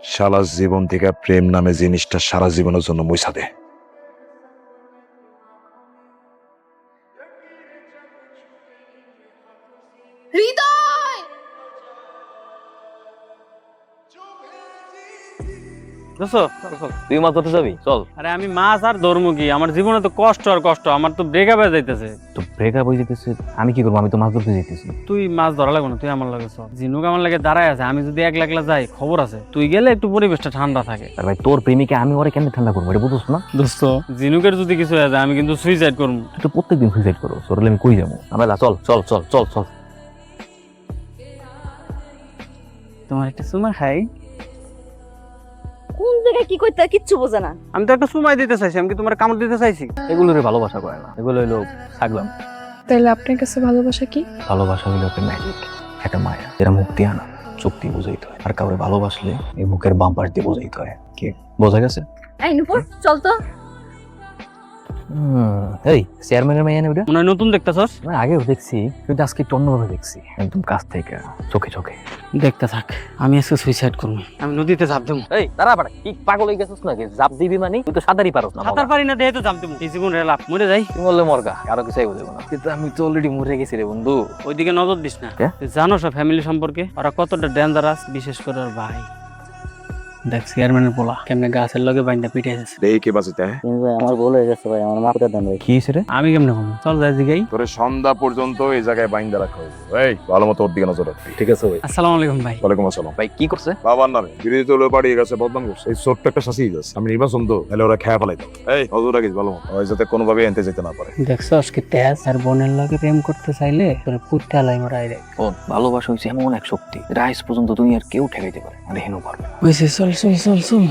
সারা জীবন থেকে প্রেম নামে জিনিসটা সারা জীবনের জন্য মুছা দে। হৃদয়! তুই মাছ ধরতে যাবি? চল। আরে আমি মাছ আর ধর্ম কি, আমার জীবনে তো কষ্ট আর কষ্ট, আমার তো ব্রেকআপ হয়ে যাইতেছে। তো ব্রেকআপ হয়ে যেতেছে, আমি কি করবো? আমি তো মাছ ধরতে যেতেছি। তুই মাছ ধরা লাগবে না, তুই আমার লাগে চল। জিনুক আমার লাগে দাঁড়ায় আছে, আমি যদি একলা একলা যাই খবর আছে, তুই গেলে একটু পরিবেশটা ঠান্ডা থাকে। আর ভাই তোর প্রেমিকে আমি ওরে কেন ঠান্ডা করবো, এটা বুঝছ না? দোস্ত, জিনুকের যদি কিছু হয়ে যায় আমি কিন্তু সুইসাইড করবো। তুই তো প্রত্যেকদিন সুইসাইড করো, সরলে আমি কই যাবো? আমরা চল চল চল চল চল। তোমার একটা সুমা খাই। কোন জায়গায় কি কইতে কিচ্ছু বোঝে না। আমি তো একটা সুমাই দিতে চাইছি, আমি কি তোমার কামড় দিতে চাইছি? এগুলো রে ভালোবাসা করে না, এগুলো হইলো ছাগলাম। তাহলে আপনার কাছে ভালোবাসা কি? ভালোবাসা হইলো একটা ম্যাজিক, একটা মায়া, এরা মুখ দিয়ে আনা, চোখ দিয়ে বোঝাইতে হয়। আর কাউরে ভালোবাসলে এই মুখের বাম পাশ দিয়ে বোঝাইতে হয়। কি বোঝা গেছে? এই নুপুর চল তো। এই চেয়ারম্যানের মাইয়া না ওটা? মনে হয় নতুন দেখতেছস? আমি আগেও দেখছি, কিন্তু আজকে একটু অন্যভাবে দেখছি, একদম কাছ থেকে, চোখে চোখে। দেখতে থাক, আমি আজকে সুইসাইড করবো, আমি নদীতে ঝাঁপ দেবো। এই দাঁড়া বাড়া, কি পাগল হয়ে গেছিস নাকি? জাপ দিবি মানে? তুই তো সাঁতারই পারস না। সাঁতার পারি না দেহে তো ঝাঁপ দেবো, এই জীবন লাভ মরে যাই। তুই বললে মরগা, আরো কিছুই বুঝবো না। কিন্তু আমি তো অলরেডি মরে গেছি রে বন্ধু। ওইদিকে নজর দিস না। কে? তুই জানো সব ফ্যামিলি সম্পর্কে ওরা কতটা ডেঞ্জারাস, বিশেষ করে ওর ভাই। দেখ চেয়ারম্যানের পোলা কেমনে গাছের লগে বাইন্দা পিটাইছে। দেখে বাঁচিতে আমার ভুল হয়ে গেছে ভাই, আমার মাফ করে দেন ভাই। কি হয়েছে রে? আমি কেমনে কম চল যাই দিকেই। তোরে সন্ধ্যা পর্যন্ত এই জায়গায় বাইন্দা রাখা হইব। এই ভালো মতো ওর দিকে নজর রাখবি। ঠিক আছে ভাই। আসসালামু আলাইকুম ভাই। ওয়ালাইকুম আসসালাম। ভাই কি করছে? বাবার নামে বিরোধী দল পাড়িয়ে গেছে, বদনাম করছে। এই ছোট্ট একটা শাসিয়ে যাচ্ছে। আমি নির্বাচন তো তাহলে ওরা খেয়া ফেলাই দাও। এই নজর রাখিস ভালো মতো, ওই যাতে কোনোভাবে এনতে যেতে না পারে। দেখছস কি তেজ আর বোনের লগে প্রেম করতে চাইলে তোর পুত্তা লাই মরাই রে। ও ভালোবাসা হইছে এমন এক শক্তি, এটা আজ পর্যন্ত দুনিয়ার কেউ ঠেকাইতে পারে না, হেনু পারবে না। ওইসে চল চল চল চল।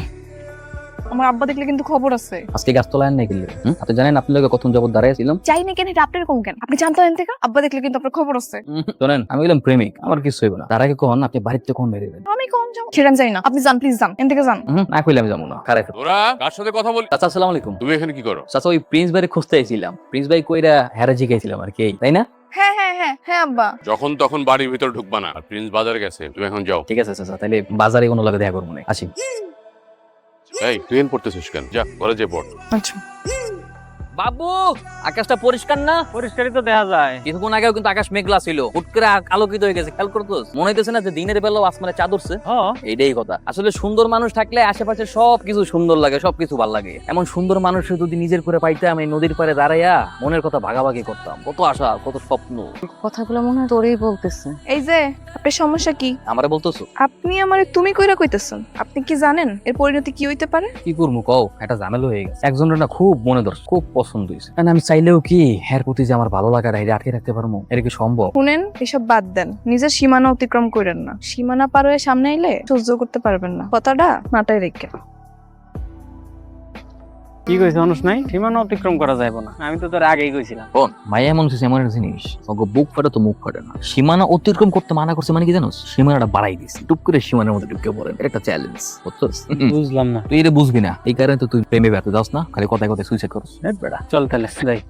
আমার আব্বা দেখলে কিন্তু খবর আছে। আজকে গাছতলায় নাই গেলে আপনি জানেন আপনি লোকে কত জবর দাঁড়াইছিলাম। চাই না কেন, এটা আপনার কম কেন? আপনি জানতো এন থেকে? আব্বা দেখলে কিন্তু আপনার খবর আছে। জানেন আমি বললাম প্রেমিক, আমার কিছু হইব না। তার আগে কখন আপনি বাড়িতে কখন বেরিয়ে দেবেন? আমি কম যাবো সেটা আমি জানি না, আপনি যান প্লিজ, যান এন থেকে যান। না কইলে আমি যাবো না। কারে তোরা কার সাথে কথা বলি? চাচা আসসালামু আলাইকুম। তুমি এখানে কি করো? চাচা ওই প্রিন্স ভাইরে খুঁজতে আইছিলাম, প্রিন্স ভাই কইরা হ্যারাজি গেছিলাম আর কি, তাই না? হ্যাঁ হ্যাঁ হ্যাঁ হ্যাঁ আব্বা। যখন তখন বাড়ির ভিতর ঢুকবা না। আর প্রিন্স বাজারে গেছে, তুমি এখন যাও। ঠিক আছে চাচা, তাহলে বাজারে কোনো লাগে দেখা করবো না, আসি। এই তুই এখানে পড়তেছিস কেন? যা ঘরে যে পড়। আচ্ছা বাবু আকাশটা পরিষ্কার না? পরিষ্কারই তো দেখা যায়। কিছুক্ষণ আগেও কিন্তু আকাশ মেঘলা ছিল, হুট করে আলোকিত হয়ে গেছে, খেয়াল করতোস? মনে হইতেছে না যে দিনের বেলাও আসমানে চাঁদ উঠছে? হ্যাঁ এইটাই কথা। আসলে সুন্দর মানুষ থাকলে আশেপাশে সবকিছু সুন্দর লাগে, সবকিছু ভালো লাগে। এমন সুন্দর মানুষ যদি নিজের করে পাইতাম, এই নদীর পাড়ে দাঁড়াইয়া মনের কথা ভাগাভাগি করতাম। কত আশা, কত স্বপ্ন। কথাগুলো মনে হয় তোরেই বলতেছে। এই যে আপনার সমস্যা কি? আমারে বলতেছো? আপনি আমারে তুমি কইরা কইতেছেন? আপনি কি জানেন এর পরিণতি কি হইতে পারে? কি করবো কও, একটা ঝামেলা হয়ে গেছে। একজনের না খুব মনে ধরছে, খুব পছন্দ হয়েছে। কারণ আমি চাইলেও কি এর প্রতি যে আমার ভালো লাগাটা এটা আটকে রাখতে পারবো? এটা কি সম্ভব? শুনেন, এসব বাদ দেন, নিজের সীমানা অতিক্রম করেন না। সীমানা পার হয়ে সামনে এলে সহ্য করতে পারবেন না, কথাটা মাথায় রেখে। কি কইছে মানুষ নাই, সীমানা অতিক্রম করা যাবে না। আমি তো তোর আগেই কইছিলাম। কোন মায়া এমন হচ্ছে, এমন একটা জিনিস ওকে বুক ফাটে তো মুখ ফাটে না। সীমানা অতিক্রম করতে মানা করছে মানে কি জানোস? সীমানাটা বাড়াই দিছি, টুপ করে সীমানার মধ্যে ঢুকে পড়েন। এটা একটা চ্যালেঞ্জ, বুঝছস? বুঝলাম না। তুই এটা বুঝবি না, এই কারণে তো তুই প্রেমে ব্যর্থ যাস না, খালি কথায় কথায় সুইসাইড করস। বেটা চল তাহলে যাই।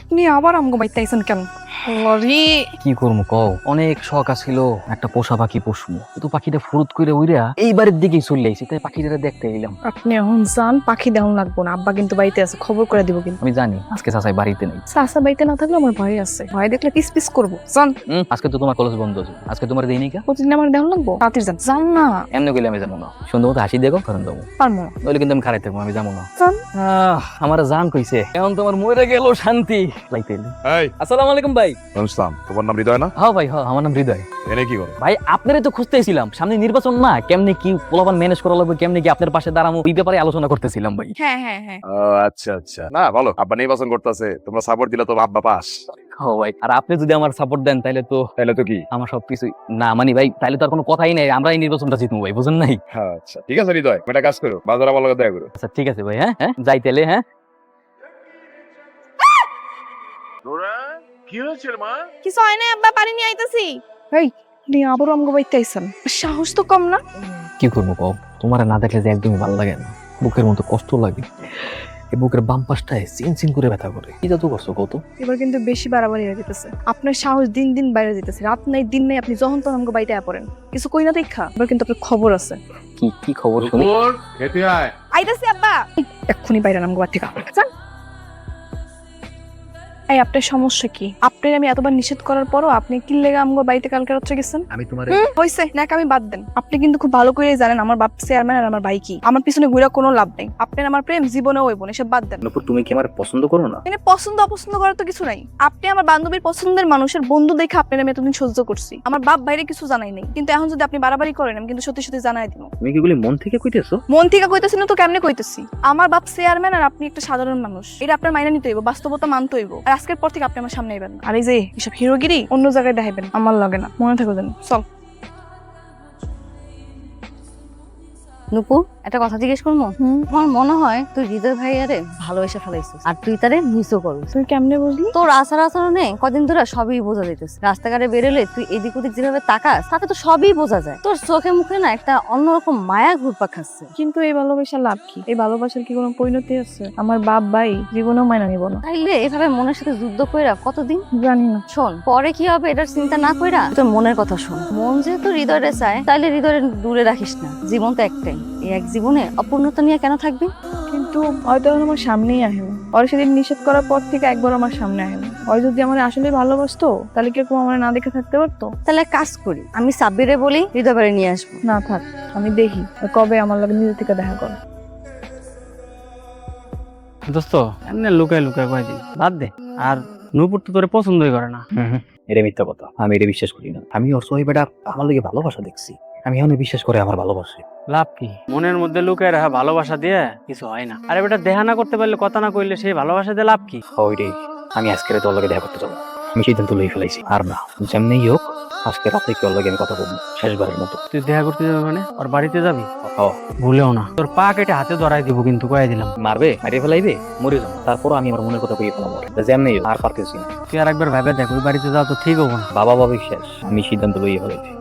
আপনি আবার আমগো বাইতে আইছেন কেন? আরে কি করবো কও, অনেক শখ আছিল একটা পোষা পাখি পুষমু, কিন্তু পাখিটা ফুরুত করে উইরা এই বাড়ির দিকেই চলে আইছি, তাই পাখিটা দেখতে এলাম। আপনি এখন যান, পাখি দেহন লাগবো না। আব্বা কিন্তু বাড়িতে আছে, খবর করে দিব কিন্তু। আমি জানি আজকে চাচাই বাড়িতে নেই। চাচা বাড়িতে না থাকলে আমার ভয় আছে, ভয় দেখলে পিস পিস করবো। যান। আজকে তো তোমার কলেজ বন্ধ আছে, আজকে তোমার দেই নাকি? প্রতিদিন আমার দেহন লাগবো, তাড়াতাড়ি যান। যান না। এমনি গেলে আমি যাবো না, সুন্দর মতো হাসি দেখো কারণ যাবো, পারবো না। নইলে কিন্তু আমি খারাই থাকবো, আমি যাবো না। যান। আমার জান কইছে এখন তোমার মরে গেল শান্তি লাইতে। এই আসসালামু আলাইকুম ভাই। ইসলাম, তোমার নাম হৃদয় না? হ্যাঁ ভাই, হ্যাঁ আমার নাম হৃদয়। এনে কি করো? ভাই আপনারই তো খুঁজতেছিলাম, সামনে নির্বাচন না, কেমনে কি পোলাপান ম্যানেজ করা লাগবে, কেমনে কি আপনার পাশে দাঁড়াবো, এই ব্যাপারে আলোচনা করতেছিলাম ভাই। হ্যাঁ হ্যাঁ হ্যাঁ। ও আচ্ছা আচ্ছা, না ভালো, আব্বা নির্বাচন করতেছে, তোমরা সাপোর্ট দিলে তো আব্বা পাস। ও ভাই, আর আপনি যদি আমার সাপোর্ট দেন তাহলে তো তাহলে তো কি? আমার সবকিছু না মানি ভাই, তাহলে তো আর কোনো কথাই নেই, আমরা এই নির্বাচনটা জিতবো ভাই, বুঝেন নাই? হ্যাঁ আচ্ছা ঠিক আছে হৃদয়, একটা কাজ করো, বাজার আমার লগে দেখা করো। আচ্ছা ঠিক আছে ভাই, হ্যাঁ হ্যাঁ যাই তাহলে, হ্যাঁ। কি হয়েছে মা? কিছু হয় না আব্বা, পানি নিয়ে আইতাছি। এই আপনি আবারও আমগো বাইতে আইছেন, সাহস তো কম না। কি করবো কও, তোমার না দেখলে যে একদমই ভালো লাগে না, বুকের মতো কষ্ট লাগে। এই বুকের বাম পাশটায় চিন করে ব্যথা করে। কি জাদু করছো কত? এবার কিন্তু বেশি বাড়াবাড়ি হয়ে যেতেছে। আপনার সাহস দিন দিন বাইরে যেতেছে। রাত নাই দিন নাই আপনি যখন তখন আমাকে বাড়িতে পড়েন, কিছু কই না দেখা। এবার কিন্তু আপনার খবর আছে। কি খবর শুনি? খেতে আয়। আইতাছি আব্বা, এক্ষুনি বাইরে নামগো বাড়ি থেকে। যান। এই আপনার সমস্যা কি? আপনার আমি এতবার নিষেধ করার পরও আপনি কি লেগে আমগো বাড়িতে কালকে রাত্রে গেছেন? আমি তোমার হইছে নাক আমি বাদ দেন। আপনি কিন্তু খুব ভালো করে জানেন আমার বাপ চেয়ারম্যান আর আমার ভাই কি। আমার পিছনে ঘুরে কোনো লাভ নেই। আপনার আমার প্রেম জীবনেও হইব না, সব বাদ দেন। নূপুর, তুমি কি আমার পছন্দ করো না? মানে পছন্দ অপছন্দ করার তো কিছু নাই। আপনি আমার বান্ধবীর পছন্দের মানুষের বন্ধু দেখে আপনার আমি এতদিন সহ্য করছি। আমার বাপ বাইরে কিছু জানাই নাই, কিন্তু এখন যদি আপনি বাড়াবাড়ি করেন আমি কিন্তু সত্যি সত্যি জানাই দিব। তুমি কি এগুলি মন থেকে কইতেছো? মন থেকে কইতেছি না তো কেমনে কইতেছি? আমার বাপ চেয়ারম্যান আর আপনি একটা সাধারণ মানুষ, এটা আপনার মাইনা নিতে হইব, বাস্তবতা মানতে হইব। আর আজকের পর থেকে আপনি আমার সামনে আইবেন না। আর এই যে এসব হিরোগিরি অন্য জায়গায় দেখাইবেন, আমার লাগে না, মনে থাকো যেন। চল। নুপু, একটা কথা জিজ্ঞেস করবো? আমার মনে হয় তুই হৃদয় ভাইয়ারে ভালোবেসে ফেলাইছিস, আর তুই তারে মিসও করছিস। তুই কেমনে বুঝলি? তোর আচার আচরণে কদিন ধরে সবই বোঝা যাইতেছে। রাস্তাঘাটে বেরোলে তুই এদিক ওদিক যেভাবে তাকাস, তাতে তো সবই বোঝা যায়। তোর চোখে মুখে না একটা অন্যরকম মায়া ঘুরপাক খাচ্ছে। কিন্তু এই ভালোবাসার লাভ কি? এই ভালোবাসার কি কোনো পরিণতি আছে? আমার বাপ ভাই জীবনেও মাইনা নিব না। তাইলে এভাবে মনের সাথে যুদ্ধ কইরা কতদিন? জানি না। শোন, পরে কি হবে এটার চিন্তা না কইরা তোর মনের কথা শোন। মন যেহেতু হৃদয়ে চায়, তাইলে হৃদয়ে দূরে রাখিস না। জীবন তো একটাই, এই এক জীবনে অপূর্ণতা নিয়ে কেন থাকবি? কিন্তু হয়তো এখন আমার সামনেই আহে না। ওর সেদিন নিষেধ করার পর থেকে একবার আমার সামনে আহে না। ওই যদি আমার আসলে ভালোবাসতো তাহলে কিরকম আমার না দেখে থাকতে পারতো? তাহলে এক কাজ করি, আমি সাব্বিরে বলি হৃদয় বাড়ি নিয়ে আসবো। না থাক, আমি দেখি ও কবে আমার লগে নিজে থেকে দেখা করে। দোস্ত এমনি লুকায় লুকায় কয়দিন বাদ দে। আর নূপুর তো তোরে পছন্দই করে না। এটা মিথ্যা কথা, আমি এটা বিশ্বাস করি না। আমি ওর সোহেব বেটা আমার লগে ভালোবাসা দেখছি, আমি এখন বিশ্বাস করে আমার ভালোবাসে। লাভ কি? মনের মধ্যে লুকায় রাখা ভালোবাসা দিয়ে কিছু হয় না। আরে বেটা দেখা না করতে পারলে, কথা না কইলে সেই ভালোবাসা দিয়ে লাভ কি? ওইটাই, আমি আজকের তোর লগে দেখা করতে যাবো। আমি সিদ্ধান্ত লই ফেলাইছি, আর না যেমনি হোক আজকে রাতে কি ওর লগে আমি কথা বলবো শেষবারের মতো। তুই দেখা করতে যাবি মানে ওর বাড়িতে যাবি? ও ভুলেও না, তোর পা কেটে হাতে ধরাই দিব কিন্তু, কয়ে দিলাম। মারবে, মারিয়ে ফেলাইবে, মরে যাবো। তারপরও আমি আমার মনের কথা কইয়ে ফেলাবো, যেমনি হোক আর পারতেছি না। তুই আর একবার ভেবে দেখ, ওই বাড়িতে যাওয়া তো ঠিক হবো না। বাবা বাবা শেষ, আমি সিদ্ধান্ত লইয়ে ফেলাইছি।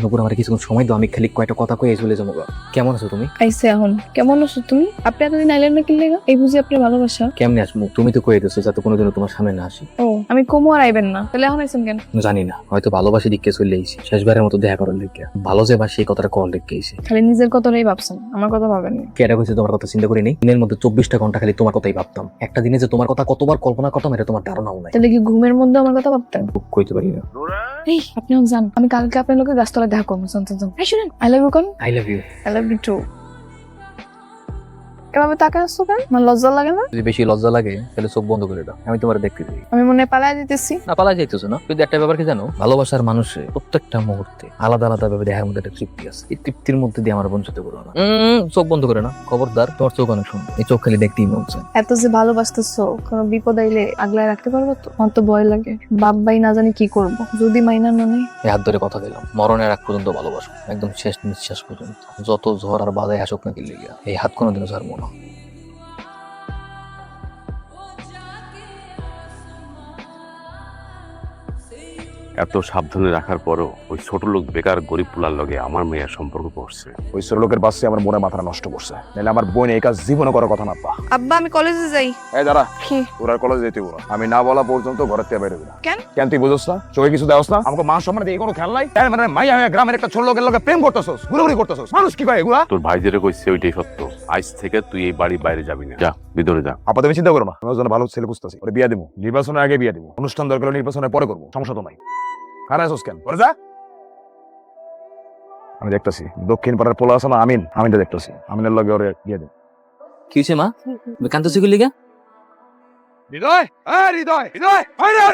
নপুর, আমার কিছুক্ষণ সময় দাও, আমি খালি কয়েকটা কথা কয়ে চলে যাবো। কেমন আছো তুমি? আইসে এখন কেমন আছো তুমি? আপনি এতদিন আইলেন না কি লেগা? এই বুঝি আপনার ভালোবাসা? কেমনে আসবো? তুমি তো কয়ে দিচ্ছো যাতে কোনোদিনও তোমার সামনে না আসি। ও আমি কমু আর আইবেন না, তাহলে এখন আইছেন কেন? জানি না, হয়তো ভালোবাসি দিকে চলে আইছি, শেষবারের মতো দেখা করার লিখে। ভালো যে বাসি এই কথাটা কল লিখে আইছি। খালি নিজের কথাটাই ভাবছেন, আমার কথা ভাবেননি। কেটা কইছে তোমার কথা চিন্তা করি নেই? দিনের মধ্যে 24টা ঘন্টা খালি তোমার কথাই ভাবতাম। একটা দিনে যে তোমার কথা কতবার কল্পনা করতাম এটা তোমার ধারণাও নাই। তাহলে কি ঘুমের মধ্যে আমার কথা ভাবতেন? কইতে পারি না। এই আপনি এখন যান, আমি কালকে আপনার লোকের গাছতলায় দেখা করবো। এই শুনেন, আই লাভ ইউ কোন? I love you. I love you too. এভাবে তাকায় আসছো কেন? আমার লজ্জা লাগে না? যদি বেশি লজ্জা লাগে তাহলে চোখ বন্ধ করে দাও, আমি তোমার দেখতে চাই। আমি মনে হয় পালায় দিতেছি। না পালা যাইতেছো না, কিন্তু একটা ব্যাপার কি জানো? ভালোবাসার মানুষের প্রত্যেকটা মুহূর্তে আলাদা আলাদা ভাবে দেখার মধ্যে একটা তৃপ্তি আছে। এই তৃপ্তির মধ্যে দিয়ে আমার বঞ্চিত করো না। চোখ বন্ধ করে না, খবরদার। তোমার চোখ অনেক সুন্দর, এই চোখ খালি দেখতেই মন চায়। এত যে ভালোবাসতেছো, কোনো বিপদ আইলে আগলায় রাখতে পারবো তো? আমার তো ভয় লাগে, বাপ ভাই না জানি কি করবো যদি মাইনা না নেই। এই হাত ধরে কথা দিলাম, মরণের আগ পর্যন্ত ভালোবাসো, একদম শেষ নিঃশ্বাস পর্যন্ত। যত ঝড় আর বাধাই আসুক না কি লেগে, এই হাত কোনোদিনও ছাড়বো না। এত সাবধানে রাখার পরও ওই ছোট লোক বেকার গরিব পোলার লগে আমার মেয়ের সম্পর্ক পড়ছে। ওই ছোট লোকের বাসে আমার মনে মাথাটা নষ্ট করছে, নাহলে আমার বোন এই কাজ জীবনে করার কথা না। পা আব্বা আমি কলেজে যাই। এই দাঁড়া, কি? তোর আর কলেজ যেতে বলো, আমি না বলা পর্যন্ত ঘরের থেকে বেরোবি না। কেন? কেন তুই বুঝোস না? চোখে কিছু দেওস না? আমাকে মান সম্মান দিয়ে কোনো খেয়াল নাই? তাই মানে মাইয়া হয়ে গ্রামের একটা ছোট লোকের লগে প্রেম করতেছস, ঘুরাঘুরি করতেছস, মানুষ কি কয় এগুলা? তোর ভাই যেটা কইছে ওইটাই সত্য। আজ থেকে তুই এই বাড়ির বাইরে যাবি না, যা ভিতরে যা। আপাতত আমি চিন্তা করো না, আমি ওর জন্য ভালো ছেলে বুঝতেছি, ওরে বিয়া দিব। নির্বাচনের আগে বিয়া দিব, অনুষ্ঠান দরকার হলে নির্বাচনের পরে করবো, সমস্যা তো নাই। হারাইছস কেন? করে যা। আমি দেখতেছি দক্ষিণ পাড়ার পোলা আছে না আমিন, আমিনটা দেখতেছি, আমিনের লগে ওরে বিয়া দিব। কি হয়েছে মা? তুমি কান্দতেছো কি লিগা? হৃদয়, হৃদয়, হৃদয়,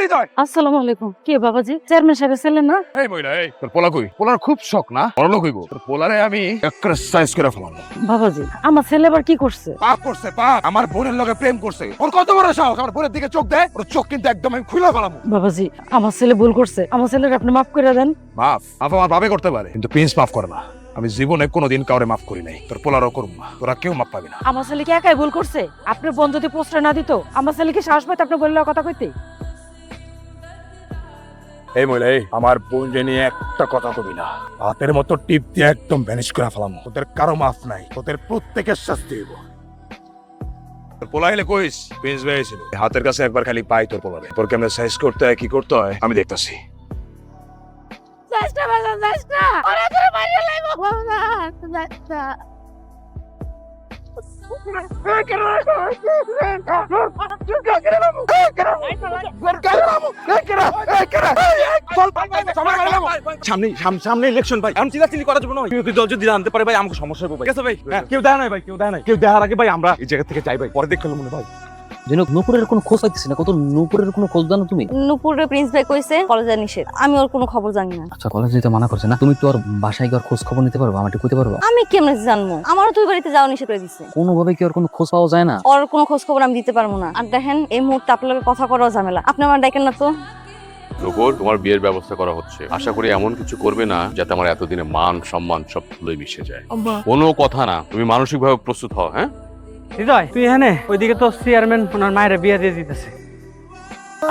হৃদয়। আসসালামু আলাইকুম। কে বাবাজি? চেয়ারম্যান সাহেব ছিলেন না? এই মহিলা, এই তোর পোলা কই? পোলার খুব শখ না? বড়লোক হইব। তোর পোলারে আমি এক্সারসাইজ করে ফেলাম। বাবাজি, আমার ছেলে আবার কি করছে? পাপ করছে, পাপ। আমার বোনের লগে প্রেম করছে। ওর কত বড় সাহস আমার বোনের দিকে চোখ দেয়? ওর চোখ কিন্তু একদম আমি খুলে ফেলাম। বাবাজি, আমার ছেলে ভুল করছে, আমার ছেলের আপনি মাফ করে দেন। মাফ আমার বাবে করতে পারে, কিন্তু প্রিন্স মাফ করে না। আমি জীবনে কোনোদিন কাউরে মাফ করি নাই, তোর পোলারও করব না। তোরা কেউ মাফ পাবি না। আমার ছেলে কি একাই ভুল করছে? আপনার বোন যদি প্রশ্রয় না দিত, আমার ছেলেকে সাহস পাইতে আপনি বললে কথা কইতে। এই মহিলা এই আমার বোনকে নিয়ে একটা কথা কবি না, হাতের মতো টিপ দিয়ে একদম ভ্যানিশ করে ফেলাম। ওদের কারো মাফ নাই, ওদের প্রত্যেকের শাস্তি হইব। পোলাইলে কইস প্রিন্স ভাই ছিল হাতের কাছে একবার খালি পাই তোর পোলারে, তোর কেমনে সাইজ করতে হয় কি করতে হয় আমি দেখতাছি। সামনে ইলেকশন ভাই, আমি চিল্লাচিল্লি করার জন্য বিরোধী দল যদি আনতে পারে ভাই আমাকে সমস্যা হবে ভাই। ঠিক আছে ভাই, হ্যাঁ, কেউ দেয় নাই ভাই, কেউ দেয় নাই, কেউ দেওয়ার আগে ভাই আমরা এই জায়গা থেকে যাই ভাই, পরে দেখতে মনে ভাই। জেনুক নূপুরের কোনো খোঁজ পাইতেছি না, কত নূপুরের কোনো খোঁজ জানো তুমি? নুপুরের প্রিন্স ভাই কইছে কলেজে নিষেধ, আমি ওর কোনো খবর জানি না। আচ্ছা কলেজ যেতে মানা করছে না, তুমি তো আর বাসায় গিয়ে ওর খোঁজ খবর নিতে পারবো, আমাকে কইতে পারবো? আমি কেমনে জানবো? আমারও তুই বাড়িতে যাওয়া নিষেধ করে দিছে। কোনোভাবে কি ওর কোনো খোঁজ পাওয়া যায় না? ওর কোনো খোঁজ খবর আমি দিতে পারবো না। আর দেখেন এই মুহূর্তে আপনার লগে কথা করাও ঝামেলা, আপনি আমার ডাকেন না তো। নূপুর, তোমার বিয়ের ব্যবস্থা করা হচ্ছে, আশা করি এমন কিছু করবে না যাতে আমার এতদিনে মান সম্মান সব ধুলোয় মিশে যায়। কোনো কথা না, তুমি মানসিক ভাবে প্রস্তুত হও। হ্যাঁ হৃদয় তুই এখানে, ওইদিকে তো চেয়ারম্যান ওনার মায়ের বিয়ে দিয়ে দিতেছে,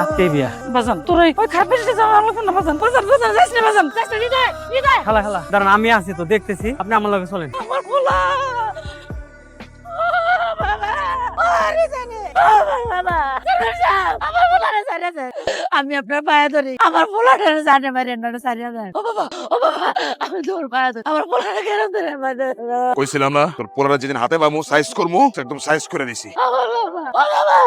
আজকেই বিয়া। বাজান তোর ওই খারাপ বেশি যাওয়া লাগবে না, বাজান বাজান বাজান যাইস না, বাজান যাইস না, হৃদয় হৃদয় খালা খালা দাঁড়ান, আমি আছি তো, দেখতেছি, আপনি আমার লগে চলেন। আমার পোলা আমি আপনার পায়ে ধরি, আমার পোলাটা জানে মারেন না, সারিয়া দেন। ও বাবা, ও বাবা, আমি তোর পায়ে ধরি, আমার পোলাটা কেন ধরে মারে? কইছিলাম না তোর পোলারা যেদিন হাতে পাবো সাইজ করবো, একদম সাইজ করে দিছি। আমার বাবা, ও বাবা।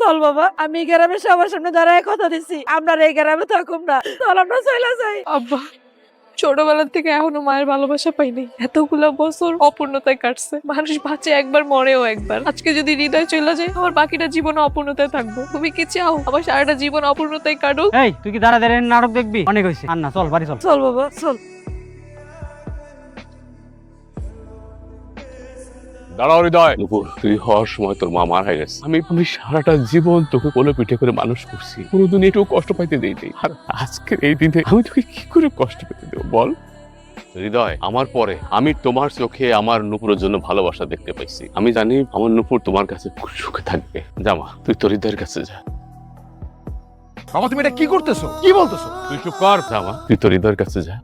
চল বাবা, আমি এই গ্রামে সবার সামনে দাঁড়ায় কথা দিছি, আমরা এই গ্রামে থাকুম না, চল আমরা চলে যাই। আব্বা, ছোটবেলা থেকে এখনো মায়ের ভালোবাসা পাইনি। এতগুলো বছর অপূর্ণতায় কাটছে। মানুষ বাঁচে একবার, মরেও একবার। আজকে যদি হৃদয় চলে যায়, আমার বাকিটা জীবন অপূর্ণতায় থাকবো। তুমি কি চাও আমার সারাটা জীবন অপূর্ণতায় কাটুক? এই তুই কি দাঁড়া দাঁড়িয়ে নাটক দেখবি? অনেক হয়েছে, আর না, চল বাড়ি চল। চল বাবা চল। দাঁড়াও হৃদয়। নূপুর, তুই হওয়ার সময় তোর মা মারা গেছে, আমি সারাটা জীবন তোকে কোলে পিঠে করে মানুষ করছি, কোনোদিন একটু কষ্ট পাইতে দেইনি, আর আজকের এই দিনে আমি তোকে কি করে কষ্ট পেতে দেবো বল? হৃদয়, আমার পরে আমি তোমার চোখে আমার নূপুরের জন্য ভালোবাসা দেখতে পাইছি, আমি জানি আমার নূপুর তোমার কাছে খুব সুখে থাকবে। জামা, তুই তোর হৃদয়ের কাছে যা। বাবা তুমি এটা কি করতেছো, কি বলতেছো? তুই চুপ কর। জামা, তুই তোর হৃদয়ের কাছে যা।